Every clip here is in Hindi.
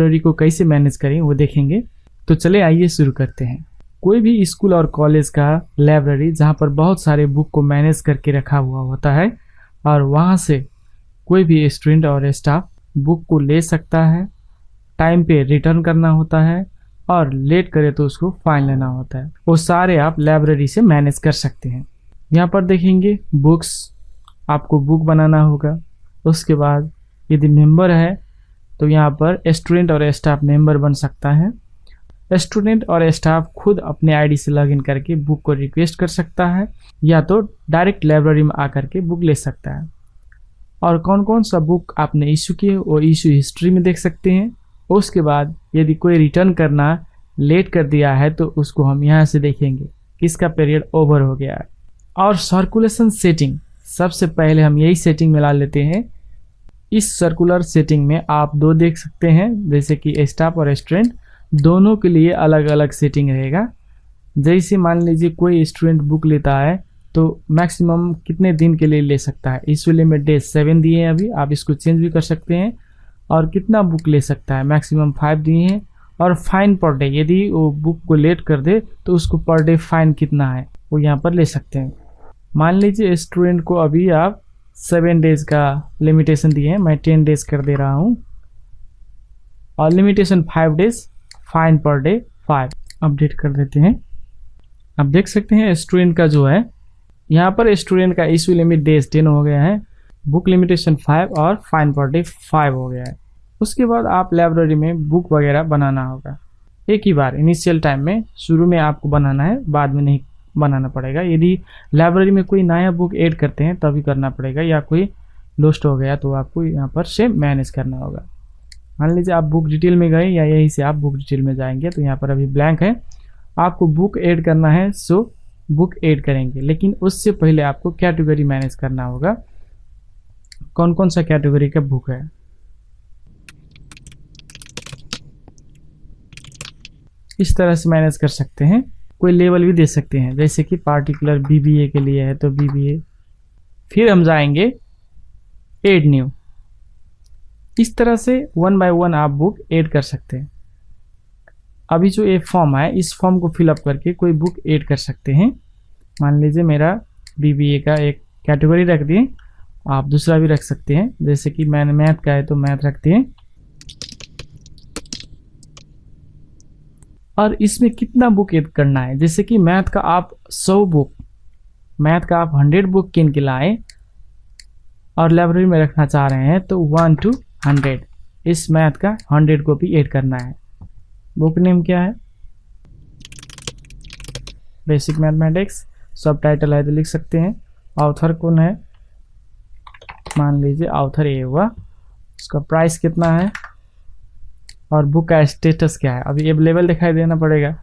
लाइब्रेरी को कैसे मैनेज करें वो देखेंगे। तो चले आइए शुरू करते हैं। कोई भी स्कूल और कॉलेज का लाइब्रेरी जहाँ पर बहुत सारे बुक को मैनेज करके रखा हुआ होता है और वहाँ से कोई भी स्टूडेंट और स्टाफ बुक को ले सकता है, टाइम पे रिटर्न करना होता है और लेट करे तो उसको फाइन लेना होता है। वो सारे आप लाइब्रेरी से मैनेज कर सकते हैं। यहाँ पर देखेंगे बुक्स, आपको बुक बनाना होगा। उसके बाद यदि मेंबर है तो यहाँ पर स्टूडेंट और स्टाफ मेंबर बन सकता है। स्टूडेंट और स्टाफ खुद अपने आईडी से लॉगिन करके बुक को रिक्वेस्ट कर सकता है या तो डायरेक्ट लाइब्रेरी में आकर के बुक ले सकता है। और कौन कौन सा बुक आपने इशू किए वो इशू हिस्ट्री में देख सकते हैं। उसके बाद यदि कोई रिटर्न करना लेट कर दिया है तो उसको हम यहाँ से देखेंगे किसका पीरियड ओवर हो गया है। और सर्कुलेशन सेटिंग, सबसे पहले हम यही सेटिंग मिला लेते हैं। इस सर्कुलर सेटिंग में आप दो देख सकते हैं, जैसे कि स्टाफ और स्टूडेंट दोनों के लिए अलग अलग सेटिंग रहेगा। जैसे मान लीजिए कोई स्टूडेंट बुक लेता है तो मैक्सिमम कितने दिन के लिए ले सकता है, इस वाले में डेज 7 दिए हैं, अभी आप इसको चेंज भी कर सकते हैं। और कितना बुक ले सकता है, मैक्सिमम 5 दिए हैं। और फाइन पर डे, यदि वो बुक को लेट कर दे तो उसको पर डे फाइन कितना है वो यहाँ पर ले सकते हैं। मान लीजिए स्टूडेंट को अभी आप 7 डेज का लिमिटेशन दिए हैं, मैं 10 डेज कर दे रहा हूँ और limitation 5 days, fine per day 5। Update कर देते हैं। अब देख सकते हैं स्टूडेंट का जो है यहाँ पर स्टूडेंट का इशू लिमिट डेज 10 हो गया है, बुक लिमिटेशन 5 और फाइन पर डे 5 हो गया है। उसके बाद आप लाइब्रेरी में बुक वगैरह बनाना होगा एक ही बार इनिशियल टाइम में, शुरू में आपको बनाना है, बाद में नहीं बनाना पड़ेगा। यदि लाइब्रेरी में कोई नया बुक ऐड करते हैं तभी करना पड़ेगा, या कोई लॉस्ट हो गया तो आपको यहाँ पर से मैनेज करना होगा। मान लीजिए आप बुक डिटेल में गए या यहीं से आप बुक डिटेल में जाएंगे तो यहाँ पर अभी ब्लैंक है, आपको बुक ऐड करना है सो बुक ऐड करेंगे। लेकिन उससे पहले आपको कैटेगरी मैनेज करना होगा, कौन कौन सा कैटेगरी का बुक है। इस तरह से मैनेज कर सकते हैं। कोई लेवल भी दे सकते हैं, जैसे कि पार्टिकुलर बीबीए के लिए है तो बीबीए। फिर हम जाएंगे ऐड न्यू। इस तरह से 1 बाय 1 आप बुक ऐड कर सकते हैं। अभी जो ये फॉर्म है इस फॉर्म को फिलअप करके कोई बुक ऐड कर सकते हैं। मान लीजिए मेरा बीबीए का एक कैटेगरी रख दिए, आप दूसरा भी रख सकते हैं, जैसे कि मैंने मैथ का है तो मैथ रखते हैं। और इसमें कितना बुक ऐड करना है, जैसे कि मैथ का आप 100 बुक, मैथ का आप 100 बुक किन के लाए और लाइब्रेरी में रखना चाह रहे हैं तो 1 to 100 इस मैथ का 100 कॉपी ऐड करना है। बुक नेम क्या है, बेसिक मैथमेटिक्स। सब टाइटल है तो लिख सकते हैं। ऑथर कौन है, मान लीजिए ऑथर ए हुआ। उसका प्राइस कितना है और बुक का स्टेटस क्या है, अभी अवेलेबल दिखाई देना पड़ेगा।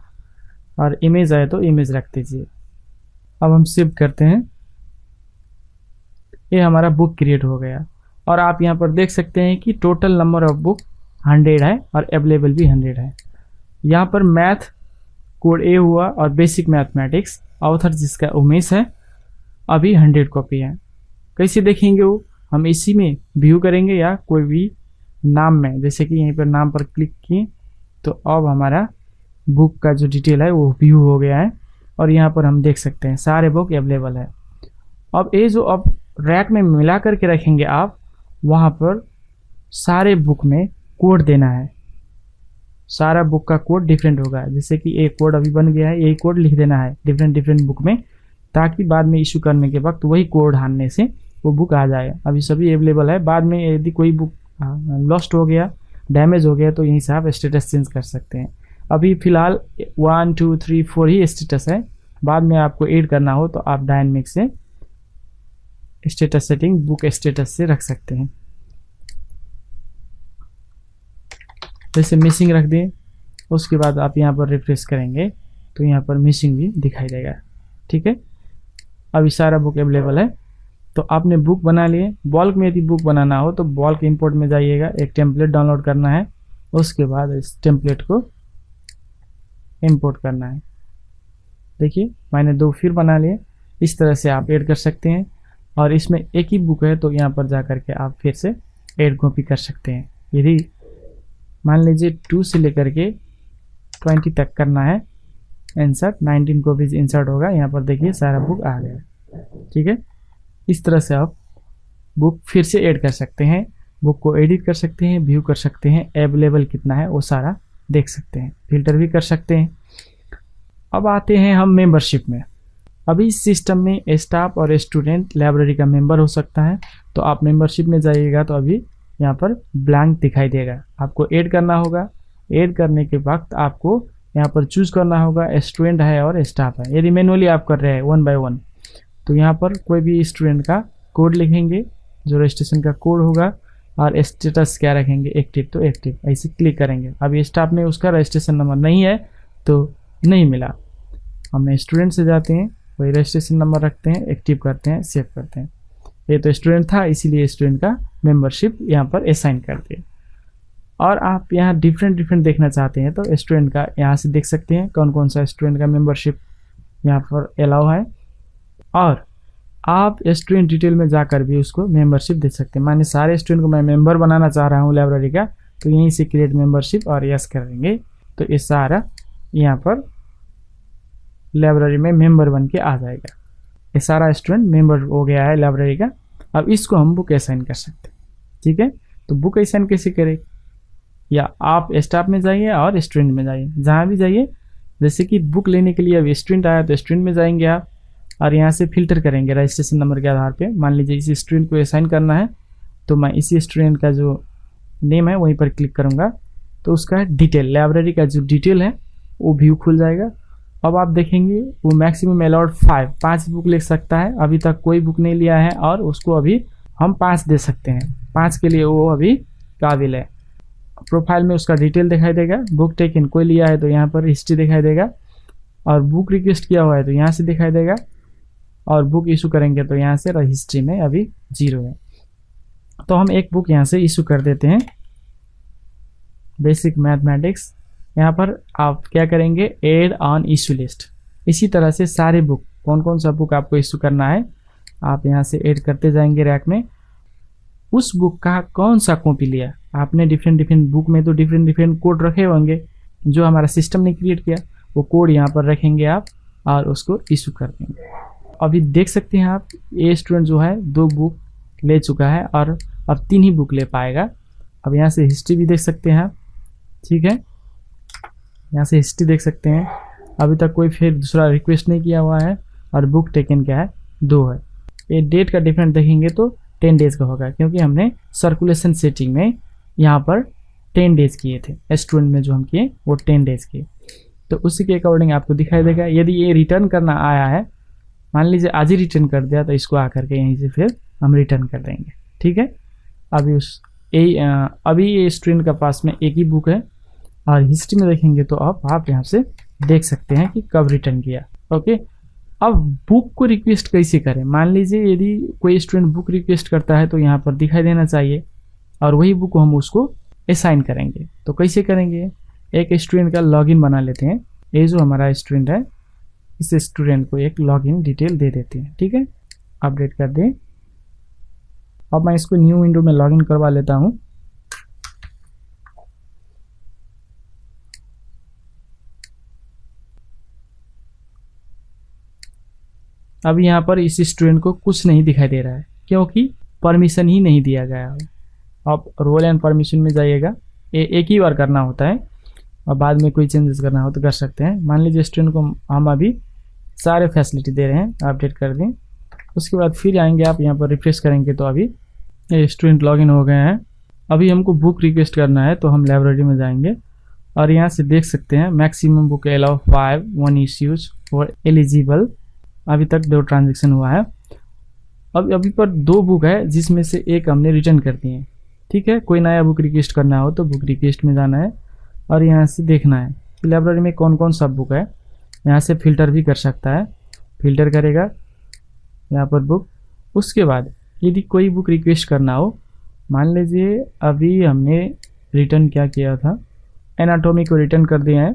और इमेज है तो इमेज रख दीजिए। अब हम सेव करते हैं। ये हमारा बुक क्रिएट हो गया और आप यहाँ पर देख सकते हैं कि टोटल नंबर ऑफ बुक 100 है और अवेलेबल भी 100 है। यहाँ पर मैथ कोड ए हुआ और बेसिक मैथमेटिक्स ऑथर जिसका उमेश है अभी 100 कॉपी है। कैसे देखेंगे वो, हम इसी में व्यू करेंगे या कोई भी नाम में, जैसे कि यहीं पर नाम पर क्लिक किए तो अब हमारा बुक का जो डिटेल है वो व्यू हो गया है और यहाँ पर हम देख सकते हैं सारे बुक अवेलेबल है। अब ये जो अब रैक में मिला करके रखेंगे आप, वहाँ पर सारे बुक में कोड देना है। सारा बुक का कोड डिफरेंट होगा, जैसे कि एक कोड अभी बन गया है, यही कोड लिख देना है डिफरेंट बुक में, ताकि बाद में इशू करने के वक्त वही कोड डालने से वो बुक आ जाए। अभी सभी अवेलेबल है, बाद में यदि कोई बुक लॉस्ट हो गया, डैमेज हो गया तो यहीं से आप स्टेटस चेंज कर सकते हैं। अभी फिलहाल 1 2 3 4 ही स्टेटस है, बाद में आपको ऐड करना हो तो आप डायनेमिक से स्टेटस सेटिंग बुक स्टेटस से रख सकते हैं। जैसे मिसिंग रख दें, उसके बाद आप यहाँ पर रिफ्रेश करेंगे तो यहाँ पर मिसिंग भी दिखाई देगा। ठीक है, अभी सारा बुक अवेलेबल है। तो आपने बुक बना लिए। बल्क में यदि बुक बनाना हो तो बल्क इंपोर्ट में जाइएगा, एक टेम्पलेट डाउनलोड करना है, उसके बाद इस टेम्पलेट को इंपोर्ट करना है। देखिए मैंने 2 फिर बना लिए। इस तरह से आप ऐड कर सकते हैं और इसमें एक ही बुक है तो यहाँ पर जा कर के आप फिर से ऐड कॉपी कर सकते हैं। यदि मान लीजिए 2 से लेकर के 20 तक करना है इंसर्ट, 19 को भी इंसर्ट होगा। यहाँ पर देखिए सारा बुक आ गया। ठीक है, इस तरह से आप बुक फिर से ऐड कर सकते हैं, बुक को एडिट कर सकते हैं, व्यू कर सकते हैं, अवेलेबल कितना है वो सारा देख सकते हैं, फिल्टर भी कर सकते हैं। अब आते हैं हम मेंबरशिप में। अभी इस सिस्टम में स्टाफ और स्टूडेंट लाइब्रेरी का मेंबर हो सकता है। तो आप मेंबरशिप में जाइएगा तो अभी यहाँ पर ब्लैंक दिखाई देगा, आपको ऐड करना होगा। ऐड करने के वक्त आपको यहाँ पर चूज करना होगा स्टूडेंट है और स्टाफ है। यदि मैनुअली आप कर रहे हैं 1 बाय 1 तो यहाँ पर कोई भी स्टूडेंट का कोड लिखेंगे, जो रजिस्ट्रेशन का कोड होगा, और स्टेटस क्या रखेंगे, एक्टिव तो एक्टिव, ऐसे क्लिक करेंगे। अभी स्टाफ में उसका रजिस्ट्रेशन नंबर नहीं है तो नहीं मिला। हम स्टूडेंट से जाते हैं, वही रजिस्ट्रेशन नंबर रखते हैं, एक्टिव करते हैं, सेव करते हैं। ये तो स्टूडेंट था, इसीलिए स्टूडेंट का मेंबरशिप यहाँ पर असाइन कर दिए। और आप यहाँ डिफरेंट देखना चाहते हैं तो स्टूडेंट का यहाँ से देख सकते हैं कौन कौन सा स्टूडेंट का मेंबरशिप यहाँ पर अलाउ है। और आप स्टूडेंट डिटेल में जाकर भी उसको मेंबरशिप दे सकते हैं। मानिए सारे स्टूडेंट को मैं मेंबर बनाना चाह रहा हूँ लाइब्रेरी का, तो यहीं से क्रिएट मेंबरशिप और यस करेंगे तो ये सारा यहाँ पर लाइब्रेरी में मेंबर बन के आ जाएगा। ये सारा स्टूडेंट मेंबर हो गया है लाइब्रेरी का। अब इसको हम बुक असाइन कर सकते हैं। ठीक है, तो बुक असाइन कैसे करें, या आप स्टाफ में जाइए और स्टूडेंट में जाइए, जहाँ भी जाइए। जैसे कि बुक लेने के लिए अब स्टूडेंट आया तो स्टूडेंट में जाएंगे आप, और यहाँ से फिल्टर करेंगे रजिस्ट्रेशन नंबर के आधार पे। मान लीजिए इसी स्टूडेंट को असाइन करना है तो मैं इसी स्टूडेंट का जो नेम है वहीं पर क्लिक करूँगा तो उसका डिटेल, लाइब्रेरी का जो डिटेल है वो व्यू खुल जाएगा। अब आप देखेंगे वो मैक्सिमम अलाउड 5 बुक ले सकता है। अभी तक कोई बुक नहीं लिया है और उसको अभी हम 5 दे सकते हैं। 5 के लिए वो अभी काबिल है। प्रोफाइल में उसका डिटेल दिखाई देगा, बुक टेकन कोई लिया है तो यहाँ पर हिस्ट्री दिखाई देगा, और बुक रिक्वेस्ट किया हुआ है तो यहाँ से दिखाई देगा, और बुक इशू करेंगे तो यहाँ से हिस्ट्री में अभी 0 है। तो हम एक बुक यहाँ से इशू कर देते हैं, बेसिक मैथमेटिक्स। यहाँ पर आप क्या करेंगे, ऐड ऑन इशू लिस्ट। इसी तरह से सारे बुक, कौन कौन सा बुक आपको इशू करना है आप यहाँ से ऐड करते जाएंगे रैक में। उस बुक का कौन सा कॉपी लिया आपने, डिफरेंट बुक में तो डिफरेंट कोड रखे होंगे जो हमारा सिस्टम ने क्रिएट किया, वो कोड यहाँ पर रखेंगे आप और उसको इशू कर देंगे। अभी देख सकते हैं आप, ये स्टूडेंट जो है 2 बुक ले चुका है और अब 3 ही बुक ले पाएगा। अब यहाँ से हिस्ट्री भी देख सकते हैं आप। ठीक है, यहाँ से हिस्ट्री देख सकते हैं, अभी तक कोई फिर दूसरा रिक्वेस्ट नहीं किया हुआ है, और बुक टेकन क्या है 2 है। ये डेट का डिफरेंट देखेंगे तो 10 डेज का होगा, क्योंकि हमने सर्कुलेशन सेटिंग में यहाँ पर 10 डेज किए थे, स्टूडेंट में जो हम किए वो 10 डेज किए, तो उसी के अकॉर्डिंग आपको दिखाई देगा। यदि ये रिटर्न करना आया है, मान लीजिए आज ही रिटर्न कर दिया, तो इसको आकर के यहीं से फिर हम रिटर्न कर देंगे। ठीक है, अभी ये स्टूडेंट का पास में एक ही बुक है, और हिस्ट्री में देखेंगे तो आप यहाँ से देख सकते हैं कि कब रिटर्न किया। ओके, अब बुक को रिक्वेस्ट कैसे करें। मान लीजिए यदि कोई स्टूडेंट बुक रिक्वेस्ट करता है तो यहाँ पर दिखाई देना चाहिए, और वही बुक हम उसको असाइन करेंगे। तो कैसे करेंगे, एक स्टूडेंट का लॉगिन बना लेते हैं। ये जो हमारा स्टूडेंट है, इस स्टूडेंट को एक लॉगिन डिटेल दे देते हैं। ठीक है, अपडेट कर दें। अब मैं इसको न्यू विंडो में लॉगिन करवा लेता हूँ। अब यहाँ पर इस स्टूडेंट को कुछ नहीं दिखाई दे रहा है, क्योंकि परमिशन ही नहीं दिया गया है। आप रोल एंड परमिशन में जाइएगा, एक ही बार करना होता है, और बाद में कोई चेंजेस करना हो तो कर सकते हैं। मान लीजिए स्टूडेंट को हम अभी सारे फैसिलिटी दे रहे हैं, अपडेट कर दें। उसके बाद फिर आएंगे आप यहाँ पर रिफ्रेश करेंगे तो अभी स्टूडेंट लॉगिन हो गए हैं। अभी हमको बुक रिक्वेस्ट करना है तो हम लाइब्रेरी में जाएंगे, और यहाँ से देख सकते हैं maximum book allow 5 1 issues for eligible. अभी तक 2 ट्रांजेक्शन हुआ है। अब अभी पर 2 बुक है, जिसमें से एक हमने रिटर्न कर दिए। ठीक है, कोई नया बुक रिक्वेस्ट करना हो तो बुक रिक्वेस्ट में जाना है, और यहाँ से देखना है कि लाइब्रेरी में कौन कौन सा बुक है। यहाँ से फिल्टर भी कर सकता है, फिल्टर करेगा यहाँ पर बुक। उसके बाद यदि कोई बुक रिक्वेस्ट करना हो, मान लीजिए अभी हमने रिटर्न क्या किया था, एनाटॉमी को रिटर्न कर दिया है।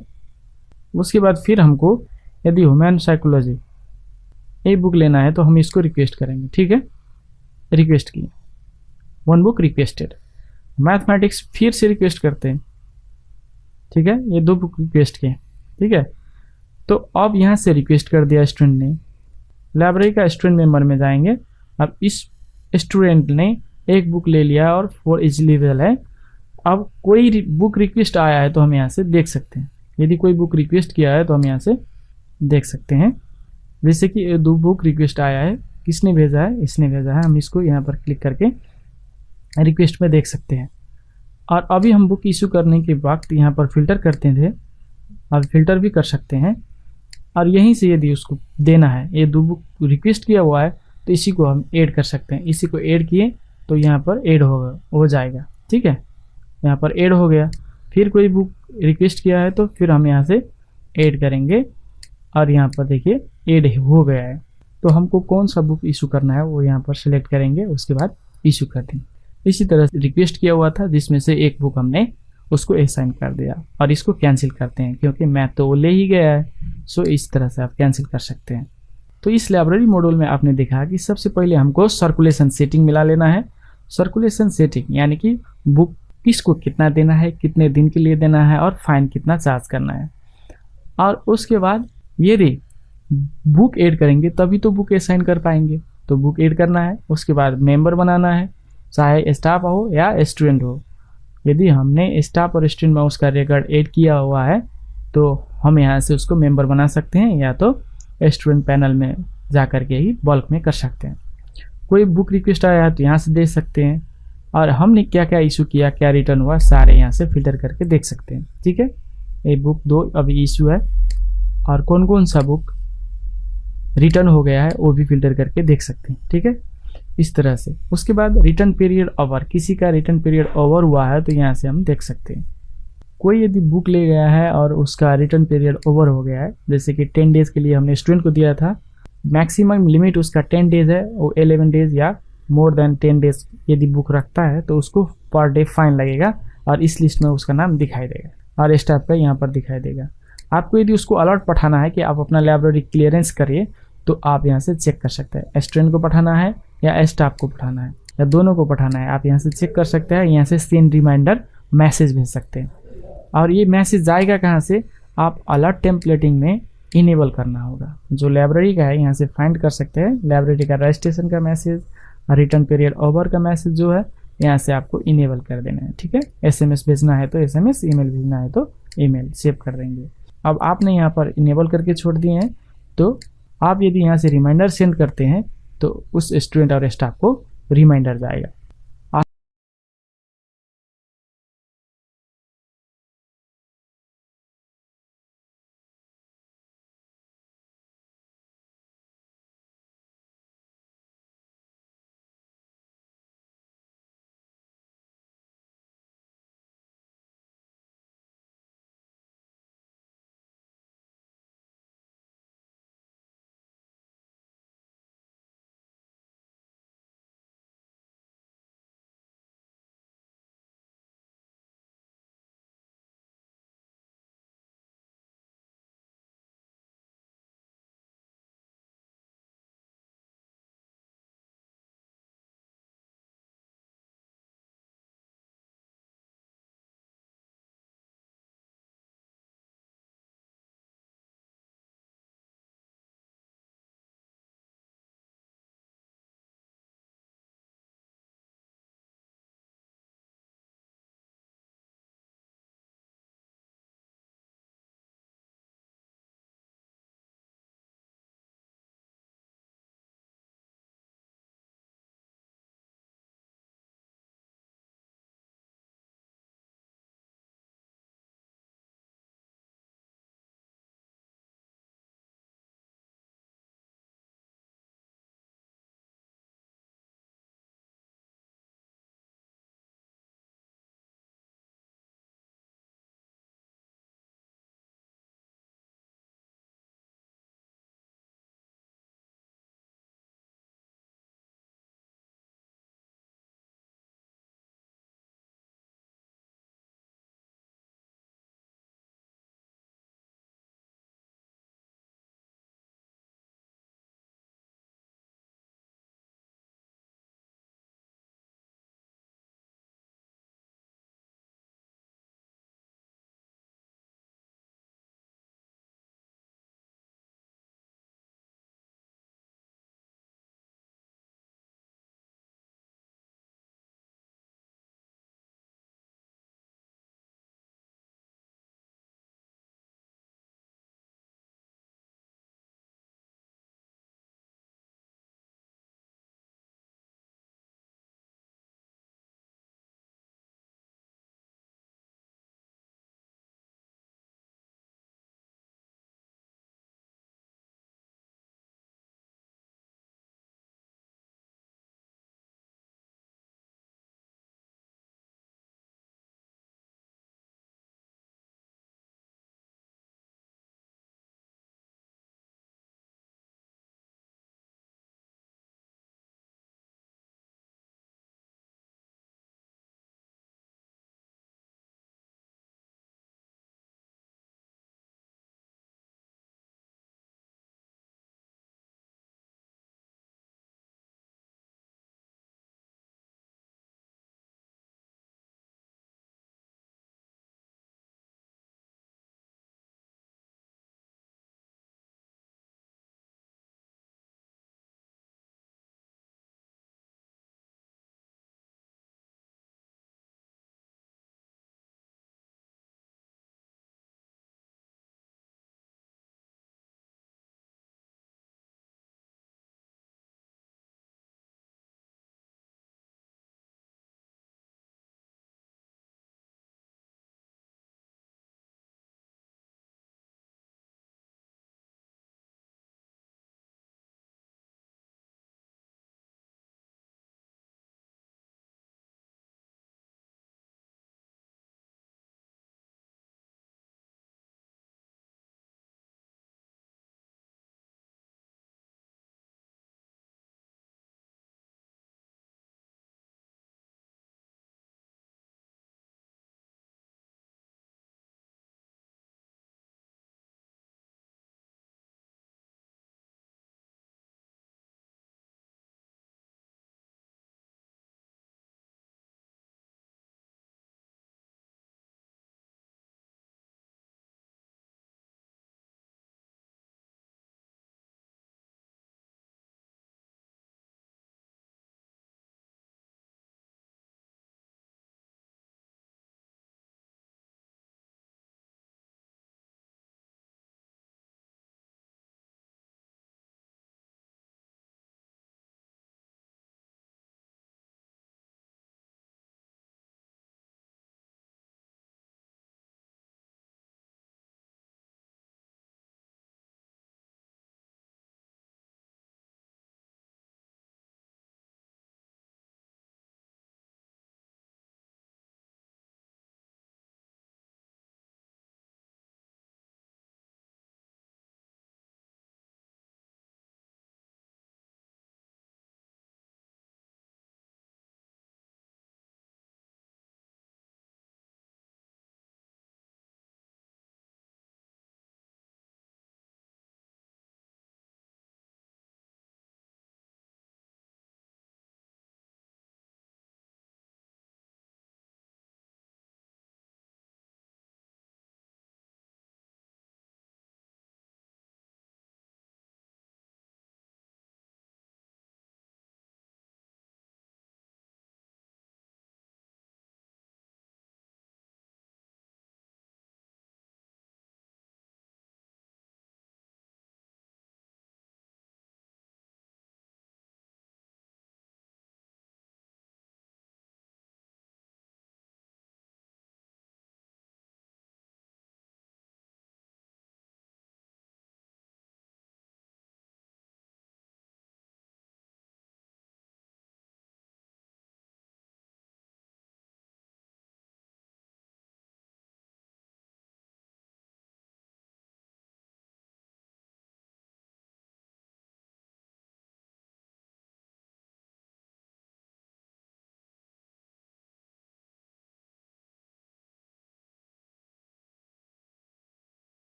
उसके बाद फिर हमको यदि ह्यूमन साइकोलॉजी ये बुक लेना है तो हम इसको रिक्वेस्ट करेंगे। ठीक है, रिक्वेस्ट किए, 1 बुक रिक्वेस्टेड। मैथमेटिक्स फिर से रिक्वेस्ट करते हैं, ठीक है, ये 2 बुक रिक्वेस्ट किए, ठीक है। तो अब यहाँ से रिक्वेस्ट कर दिया स्टूडेंट ने, लाइब्रेरी का स्टूडेंट मेंबर में जाएंगे। अब इस स्टूडेंट ने एक बुक ले लिया और 4 इजिली अवेलेबल है। अब कोई बुक रिक्वेस्ट आया है तो हम यहाँ से देख सकते हैं, यदि कोई बुक रिक्वेस्ट किया है तो हम यहाँ से देख सकते हैं। जैसे कि 2 बुक रिक्वेस्ट आया है, किसने भेजा है, इसने भेजा है। हम इसको यहाँ पर क्लिक करके रिक्वेस्ट में देख सकते हैं। और अभी हम बुक इशू करने के वक्त यहाँ पर फिल्टर करते थे, अब फिल्टर भी कर सकते हैं। और यहीं से यदि उसको देना है, ये 2 बुक रिक्वेस्ट किया हुआ है तो इसी को हम ऐड कर सकते हैं। इसी को ऐड किए तो यहाँ पर ऐड हो जाएगा, ठीक है, यहाँ पर ऐड हो गया। फिर कोई बुक रिक्वेस्ट किया है तो फिर हम यहाँ से ऐड करेंगे और यहाँ पर देखिए ऐड हो गया है। तो हमको कौन सा बुक इशू करना है वो यहाँ पर सिलेक्ट करेंगे, उसके बाद इशू कर देंगे। इसी तरह से रिक्वेस्ट किया हुआ था जिसमें से एक बुक हमने उसको असाइन कर दिया और इसको कैंसिल करते हैं क्योंकि मैं तो वो ले ही गया है। सो इस तरह से आप कैंसिल कर सकते हैं। तो इस लाइब्रेरी मॉड्यूल में आपने देखा कि सबसे पहले हमको सर्कुलेशन सेटिंग मिला लेना है। सर्कुलेशन सेटिंग यानी कि बुक किसको कितना देना है, कितने दिन के लिए देना है और फाइन कितना चार्ज करना है। और उसके बाद यदि बुक ऐड करेंगे तभी तो बुक असाइन कर पाएंगे, तो बुक ऐड करना है। उसके बाद मेंबर बनाना है, चाहे स्टाफ हो या स्टूडेंट हो। यदि हमने स्टाफ और स्टूडेंट में उसका रिकॉर्ड ऐड किया हुआ है तो हम यहाँ से उसको मेंबर बना सकते हैं या तो स्टूडेंट पैनल में जा कर के ही बल्क में कर सकते हैं। कोई बुक रिक्वेस्ट आया है तो यहाँ से दे सकते हैं और हमने क्या क्या इशू किया, क्या रिटर्न हुआ, सारे यहाँ से फिल्टर करके देख सकते हैं, ठीक है। ये बुक 2 अभी इशू है और कौन कौन सा बुक रिटर्न हो गया है वो भी फिल्टर करके देख सकते हैं, ठीक है, इस तरह से। उसके बाद रिटर्न पीरियड ओवर, किसी का रिटर्न पीरियड ओवर हुआ है तो यहाँ से हम देख सकते हैं। कोई यदि बुक ले गया है और उसका रिटर्न पीरियड ओवर हो गया है, जैसे कि 10 डेज के लिए हमने स्टूडेंट को दिया था, मैक्सिमम लिमिट उसका 10 डेज है, वो 11 डेज या मोर देन 10 डेज यदि बुक रखता है तो उसको पर डे फाइन लगेगा और इस लिस्ट में उसका नाम दिखाई देगा और स्टाफ का यहाँ पर दिखाई देगा। आपको यदि उसको अलर्ट पठाना है कि आप अपना लाइब्रेरी क्लियरेंस करिए तो आप यहाँ से चेक कर सकते हैं, स्टूडेंट को पठाना है या स्टाफ को पठाना है या दोनों को पठाना है, आप यहाँ से चेक कर सकते हैं। यहाँ से सेंड रिमाइंडर मैसेज भेज सकते हैं और ये मैसेज जाएगा कहाँ से, आप अलर्ट टेम्पलेटिंग में इनेबल करना होगा। जो लाइब्रेरी का है यहाँ से फाइंड कर सकते हैं, लाइब्रेरी का रजिस्ट्रेशन का मैसेज, रिटर्न पीरियड ओवर का मैसेज जो है यहाँ से आपको इनेबल कर देना है, ठीक है। SMS भेजना है तो SMS, ईमेल भेजना है तो ईमेल सेव कर देंगे। अब आपने यहाँ पर इनेबल करके छोड़ दिए हैं तो आप यदि यहाँ से रिमाइंडर सेंड करते हैं तो उस स्टूडेंट और स्टाफ को रिमाइंडर जाएगा।